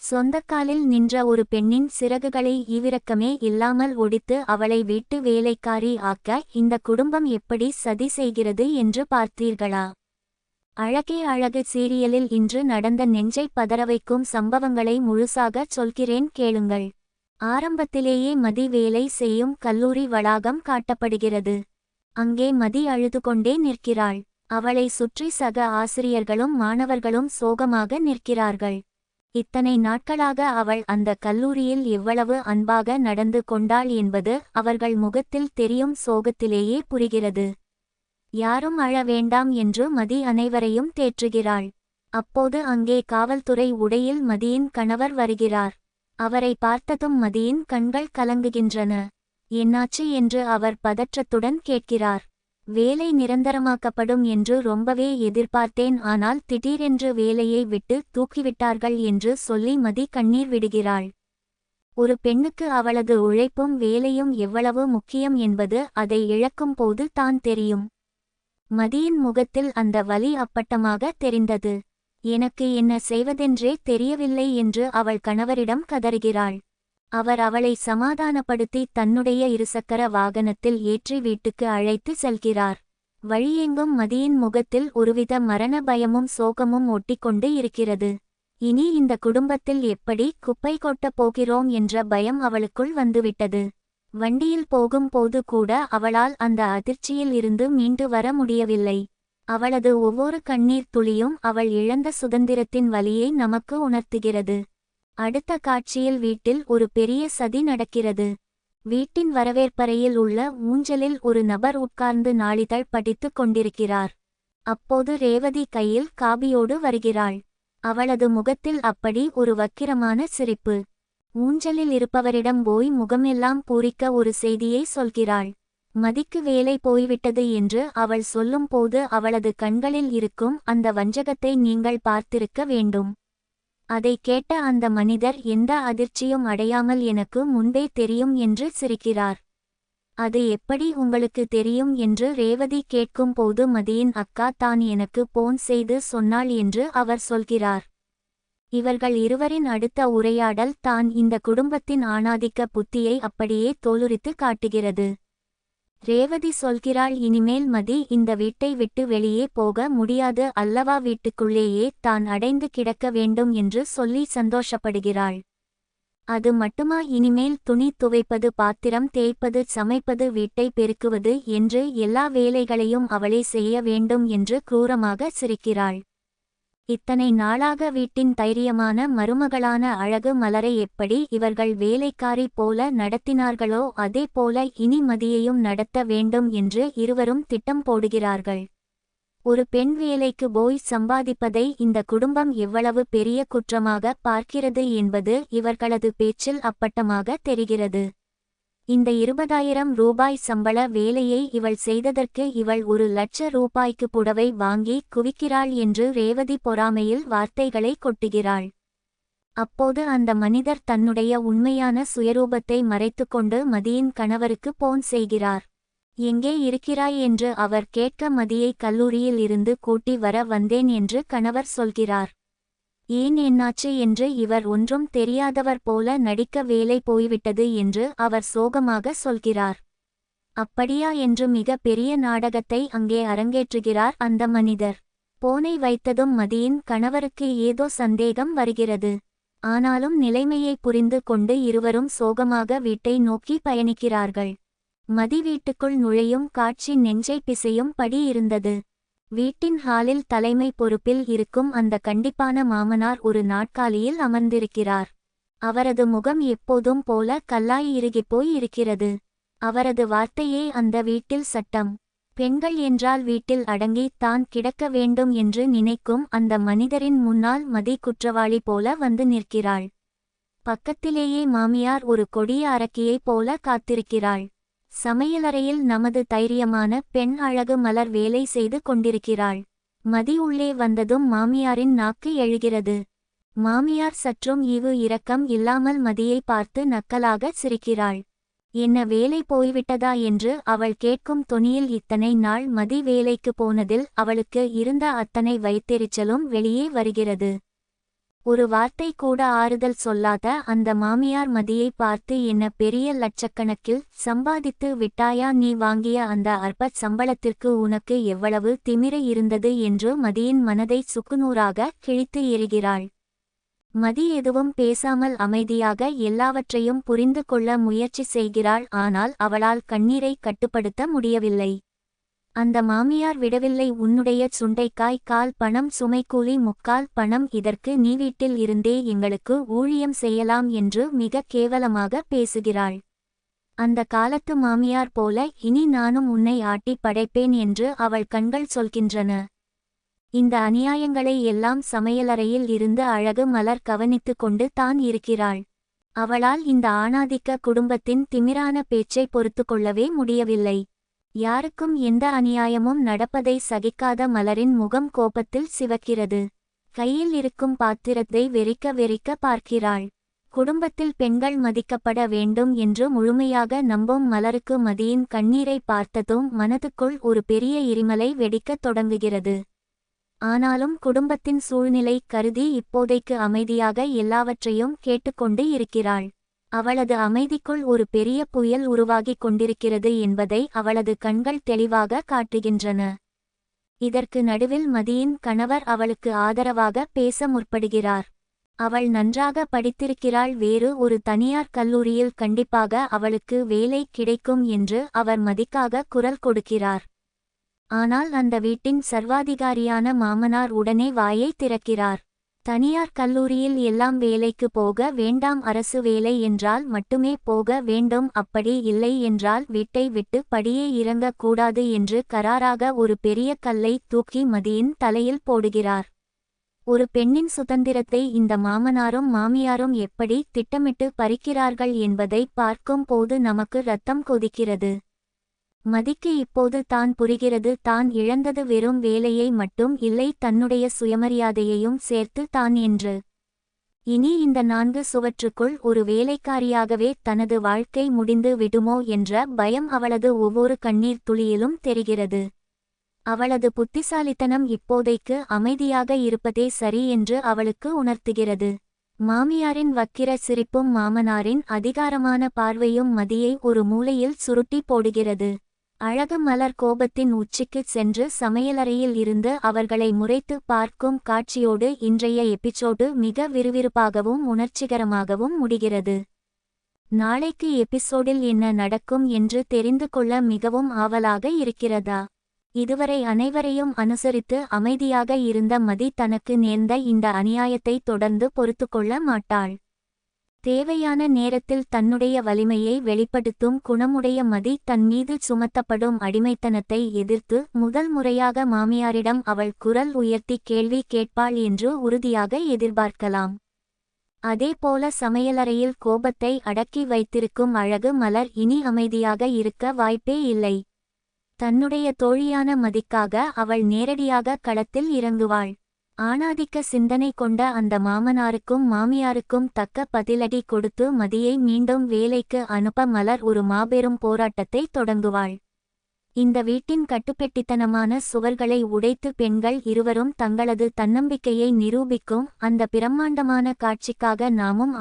சொந்தக்காலில் நின்ற ஒரு பெண்ணின் சிறகுகளை ஈவிரக்கமே இல்லாமல் ஒடித்து அவளை வீட்டு வேலைக்காரி ஆக்க இந்த குடும்பம் எப்படி சதி செய்கிறது என்று பார்த்தீர்களா? அழகே அழகு சீரியலில் இன்று நடந்த நெஞ்சை பதறவைக்கும் சம்பவங்களை முழுசாகச் சொல்கிறேன் கேளுங்கள். ஆரம்பத்திலேயே மதி வேலை செய்யும் கல்லூரி வளாகம் காட்டப்படுகிறது. அங்கே மதி அழுது கொண்டே நிற்கிறாள். அவளை சுற்றி சக ஆசிரியர்களும் மாணவர்களும் சோகமாக நிற்கிறார்கள். இத்தனை நாட்களாக அவள் அந்த கல்லூரியில் எவ்வளவு அன்பாக நடந்து கொண்டாள் என்பது அவர்கள் முகத்தில் தெரியும் சோகத்திலேயே புரிகிறது. யாரும் அழ வேண்டாம் என்று மதி அனைவரையும் தேற்றுகிறாள். அப்போது அங்கே காவல்துறை உடையில் மதியின் கணவர் வருகிறார். அவரை பார்த்ததும் மதியின் கண்கள் கலங்குகின்றன. என்னாச்சு என்று அவர் பதற்றத்துடன் கேட்கிறார். வேலை நிரந்தரமாக்கப்படும் என்று ரொம்பவே எதிர்பார்த்தேன், ஆனால் திடீரென்று வேலையை விட்டு தூக்கிவிட்டார்கள் என்று சொல்லி மதி கண்ணீர் விடுகிறாள். ஒரு பெண்ணுக்கு அவளது உழைப்பும் வேலையும் எவ்வளவு முக்கியம் என்பது அதை இழக்கும் போது தான் தெரியும். மதியின் முகத்தில் அந்த வலி அப்பட்டமாக தெரிந்தது. எனக்கு என்ன செய்வதென்றே தெரியவில்லை என்று அவள் கணவரிடம் கதறுகிறாள். அவர் அவளை சமாதானப்படுத்தி தன்னுடைய இருசக்கர வாகனத்தில் ஏற்றி வீட்டுக்கு அழைத்து செல்கிறார். வழியெங்கும் மதியின் முகத்தில் ஒருவித மரண பயமும் சோகமும் ஒட்டிக்கொண்டு இருக்கிறது. இனி இந்த குடும்பத்தில் எப்படி குப்பை கொட்டப் போகிறோம் என்ற பயம் அவளுக்குள் வந்துவிட்டது. வண்டியில் போகும் போது கூட அவளால் அந்த அதிர்ச்சியில் இருந்து மீண்டு வர முடியவில்லை. அவளது ஒவ்வொரு கண்ணீர் துளியும் அவள் இழந்த சுதந்திரத்தின் வலியை நமக்கு உணர்த்துகிறது. அடுத்த காட்சியில் வீட்டில் ஒரு பெரிய சதி நடக்கிறது. வீட்டின் வரவேற்பறையில் உள்ள ஊஞ்சலில் ஒரு நபர் உட்கார்ந்து நாளிதழ் படித்துக் கொண்டிருக்கிறார். அப்போது ரேவதி கையில் காபியோடு வருகிறாள். அவளது முகத்தில் அப்படி ஒரு வக்கிரமான சிரிப்பு. ஊஞ்சலில் இருப்பவரிடம் போய் முகமெல்லாம் பூரிக்க ஒரு செய்தியை சொல்கிறாள். மதிக்கு வேலை போய்விட்டது என்று அவள் சொல்லும் போது அவளது கண்களில் இருக்கும் அந்த வஞ்சகத்தை நீங்கள் பார்த்திருக்க வேண்டும். அதை கேட்ட அந்த மனிதர் எந்த அதிர்ச்சியும் அடையாமல் எனக்கு முன்பே தெரியும் என்று சிரிக்கிறார். அது எப்படி உங்களுக்கு தெரியும் என்று ரேவதி கேட்கும் போது மதியின் அக்கா தான் எனக்கு போன் செய்து சொன்னாள் என்று அவர் சொல்கிறார். இவர்கள் இருவரின் அடுத்த உரையாடல் தான் இந்த குடும்பத்தின் ஆணாதிக்க புத்தியை அப்படியே தோலுரித்து காட்டுகிறது. ரேவதி சொல்கிறாள், இனிமேல் மதி இந்த வீட்டை விட்டு வெளியே போக முடியாது அல்லவா, வீட்டுக்குள்ளேயே தான் அடைந்து கிடக்க வேண்டும் என்று சொல்லி சந்தோஷப்படுகிறாள். அது மட்டுமா, இனிமேல் துணி துவைப்பது, பாத்திரம் தேய்ப்பது, சமைப்பது, வீட்டை பெருக்குவது என்று எல்லா வேலைகளையும் அவளே செய்ய வேண்டும் என்று क्रूரமாக சிரிக்கிறாள். இத்தனை நாளாக வீட்டின் தைரியமான மருமகளான அழகு மலரை எப்படி இவர்கள் வேலைக்காரி போல நடத்தினார்களோ அதே போல இனி மதியையும் நடத்த வேண்டும் என்று இருவரும் திட்டம் போடுகிறார்கள். ஒரு பெண் வேலைக்கு போய் சம்பாதிப்பதை இந்த குடும்பம் எவ்வளவு பெரிய குற்றமாக பார்க்கிறது என்பது இவர்களது பேச்சில் அப்பட்டமாக தெரிகிறது. இந்த 20,000 ரூபாய் சம்பள வேலையை இவள் செய்ததற்கு இவள் 1,00,000 ரூபாய்க்கு புடவை வாங்கி குவிக்கிறாள் என்று ரேவதி பொறாமையில் வார்த்தைகளை கொட்டுகிறாள். அப்போது அந்த மனிதர் தன்னுடைய உண்மையான சுயரூபத்தை மறைத்துக்கொண்டு மதியின் கணவருக்கு போன் செய்கிறார். எங்கே இருக்கிறாய் என்று அவர் கேட்க மதியை கல்லூரியில் இருந்து கூட்டி வர வந்தேன் என்று கணவர் சொல்கிறார். ஏன், என்னாச்சு என்று இவர் ஒன்றும் தெரியாதவர் போல நடிக்க வேலை போய்விட்டது என்று அவர் சோகமாக சொல்கிறார். அப்படியா என்று மிக பெரிய நாடகத்தை அங்கே அரங்கேற்றுகிறார் அந்த மனிதர். போனை வைத்ததும் மதியின் கணவருக்கு ஏதோ சந்தேகம் வருகிறது. ஆனாலும் நிலைமையை புரிந்து கொண்டு இருவரும் சோகமாக வீட்டை நோக்கி பயணிக்கிறார்கள். மதி வீட்டுக்குள் நுழையும் காட்சி நெஞ்சை பிசையும் படி இருந்தது. வீட்டின் ஹாலில் தலைமை பொறுப்பில் இருக்கும் அந்த கண்டிப்பான மாமனார் ஒரு நாட்காலியில் அமர்ந்திருக்கிறார். அவரது முகம் எப்போதும் போல கல்லாய் இறுகிப்போய் இருக்கிறது. அவரது வார்த்தையே அந்த வீட்டில் சட்டம். பெண்கள் என்றால் வீட்டில் அடங்கி தான் கிடக்க வேண்டும் என்று நினைக்கும் அந்த மனிதரின் முன்னால் மதி குற்றவாளி போல வந்து நிற்கிறாள். பக்கத்திலேயே மாமியார் ஒரு கொடிய அரக்கியைப் போல காத்திருக்கிறாள். சமையலறையில் நமது தைரியமான பெண் அழகு மலர் வேலை செய்து கொண்டிருக்கிறாள். மதி உள்ளே வந்ததும் மாமியாரின் நாக்கு எழுகிறது. மாமியார் சற்றும் ஈவு இரக்கம் இல்லாமல் மதியை பார்த்து நக்கலாக சிரிக்கிறாள். என்ன, வேலை போய்விட்டதா என்று அவள் கேட்கும் தொனியில் இத்தனை நாள் மதி வேலைக்கு போனதில் அவளுக்கு இருந்த அத்தனை வயித்தெரிச்சலும் வெளியே வருகிறது. ஒரு வார்த்தை கூட ஆறுதல் சொல்லாத அந்த மாமியார் மதியை பார்த்து, என்ன பெரிய லட்சக்கணக்கில் சம்பாதித்து விட்டாயா, நீ வாங்கிய அந்த அற்ப சம்பளத்திற்கு உனக்கு எவ்வளவு திமிரு இருந்தது என்று மதியின் மனதை சுக்குநூறாக கிழித்து எறிகிறாள். மதி எதுவும் பேசாமல் அமைதியாக எல்லாவற்றையும் புரிந்து கொள்ள முயற்சி செய்கிறாள். ஆனால் அவளால் கண்ணீரை கட்டுப்படுத்த முடியவில்லை. அந்த மாமியார் விடவில்லை. உன்னுடைய சுண்டைக்காய் கால் பணம், சுமைக்கூலி முக்கால் பணம், இதற்கு நீ வீட்டில் இருந்தே எங்களுக்கு ஊழியம் செய்யலாம் என்று மிக கேவலமாக பேசுகிறாள். அந்த காலத்து மாமியார் போல இனி நானும் உன்னை ஆட்டி படைப்பேன் என்று அவள் கண்கள் சொல்கின்றன. இந்த அநியாயங்களை எல்லாம் சமையலறையில் இருந்து அழகு மலர் கவனித்து கொண்டு தான் இருக்கிறாள். அவளால் இந்த ஆணாதிக்க குடும்பத்தின் திமிரான பேச்சை பொறுத்து கொள்ளவே முடியவில்லை. யாருக்கும் எந்த அநியாயமும் நடப்பதை சகிக்காத மலரின் முகம் கோபத்தில் சிவக்கிறது. கையில் இருக்கும் பாத்திரத்தை வெறிக்க வெறிக்க பார்க்கிறாள். குடும்பத்தில் பெண்கள் மதிக்கப்பட வேண்டும் என்று முழுமையாக நம்பும் மலருக்கு மதியின் கண்ணீரை பார்த்ததும் மனதுக்குள் ஒரு பெரிய எரிமலை வெடிக்கத் தொடங்குகிறது. ஆனாலும் குடும்பத்தின் சூழ்நிலை கருதி இப்போதைக்கு அமைதியாக எல்லாவற்றையும் கேட்டுக்கொண்டு இருக்கிறாள். அவளது அமைதிக்குள் ஒரு பெரிய புயல் உருவாகிக் கொண்டிருக்கிறது என்பதை அவளது கண்கள் தெளிவாக காட்டுகின்றன. இதற்கு நடுவில் மதியின் கணவர் அவளுக்கு ஆதரவாக பேச முற்படுகிறார். அவள் நன்றாக படித்திருக்கிறாள், வேறு ஒரு தனியார் கல்லூரியில் கண்டிப்பாக அவளுக்கு வேலை கிடைக்கும் என்று அவர் மதிக்காக குரல் கொடுக்கிறார். ஆனால் அந்த வீட்டின் சர்வாதிகாரியான மாமனார் உடனே வாயை திறக்கிறார். தனியார் கல்லூரியில் எல்லாம் வேலைக்கு போக வேண்டாம், அரசு வேலை என்றால் மட்டுமே போக வேண்டும், அப்படி இல்லை என்றால் வீட்டை விட்டு படியே இறங்கக் கூடாது என்று கராராக ஒரு பெரிய கல்லை தூக்கி மதியின் தலையில் போடுகிறார். ஒரு பெண்ணின் சுதந்திரத்தை இந்த மாமனாரும் மாமியாரும் எப்படி திட்டமிட்டு பறிக்கிறார்கள் என்பதை பார்க்கும் போது நமக்கு இரத்தம் கொதிக்கிறது. மதிக்கு இப்போது தான் புரிகிறது, தான் இழந்தது வெறும் வேலையை மட்டும் இல்லை, தன்னுடைய சுயமரியாதையையும் சேர்த்து தான் என்று. இனி இந்த 4 சுவற்றுக்குள் ஒரு வேலைக்காரியாகவே தனது வாழ்க்கை முடிந்து விடுமோ என்ற பயம் அவளது ஒவ்வொரு கண்ணீர் துளியிலும் தெரிகிறது. அவளது புத்திசாலித்தனம் இப்போதைக்கு அமைதியாக இருப்பதே சரி என்று அவளுக்கு உணர்த்துகிறது. மாமியாரின் வக்கிர சிரிப்பும் மாமனாரின் அதிகாரமான பார்வையும் மதியை ஒரு மூலையில் சுருட்டி போடுகிறது. அழகு மலர் கோபத்தின் உச்சிக்கு சென்று சமையலறையில் இருந்து அவர்களை முறைத்து பார்க்கும் காட்சியோடு இன்றைய எபிசோடு மிக விறுவிறுப்பாகவும் உணர்ச்சிகரமாகவும் முடிகிறது. நாளைக்கு எபிசோடில் என்ன நடக்கும் என்று தெரிந்து கொள்ள மிகவும் ஆவலாக இருக்கிறதா? இதுவரை அனைவரையும் அனுசரித்து அமைதியாக இருந்த மதி தனக்கு நேர்ந்த இந்த அநியாயத்தை தொடர்ந்து பொறுத்துக்கொள்ள மாட்டாள். தேவையான நேரத்தில் தன்னுடைய வலிமையை வெளிப்படுத்தும் குணமுடைய மதி தன் மீது சுமத்தப்படும் அடிமைத்தனத்தை எதிர்த்து முதல் முறையாக மாமியாரிடம் அவள் குரல் உயர்த்தி கேள்வி கேட்பாள் என்று உறுதியாக எதிர்பார்க்கலாம். அதேபோல சமையலறையில் கோபத்தை அடக்கி வைத்திருக்கும் அழகு மலர் இனி அமைதியாக இருக்க வாய்ப்பே இல்லை. தன்னுடைய தோழியான மதிக்காக அவள் நேரடியாக களத்தில் இறங்குவாள். ஆணாதிக்க சிந்தனை கொண்ட அந்த மாமனாருக்கும் மாமியாருக்கும் தக்க பதிலடி கொடுத்து மதியை மீண்டும் வேலைக்கு அனுப்ப மலர் ஒரு மாபெரும் போராட்டத்தை தொடங்குவாள். இந்த வீட்டின் கட்டுப்பெட்டித்தனமான சுவர்களை உடைத்து பெண்கள் இருவரும் தங்களது தன்னம்பிக்கையை நிரூபிக்கும் அந்த பிரம்மாண்டமான காட்சிக்காக நாமும்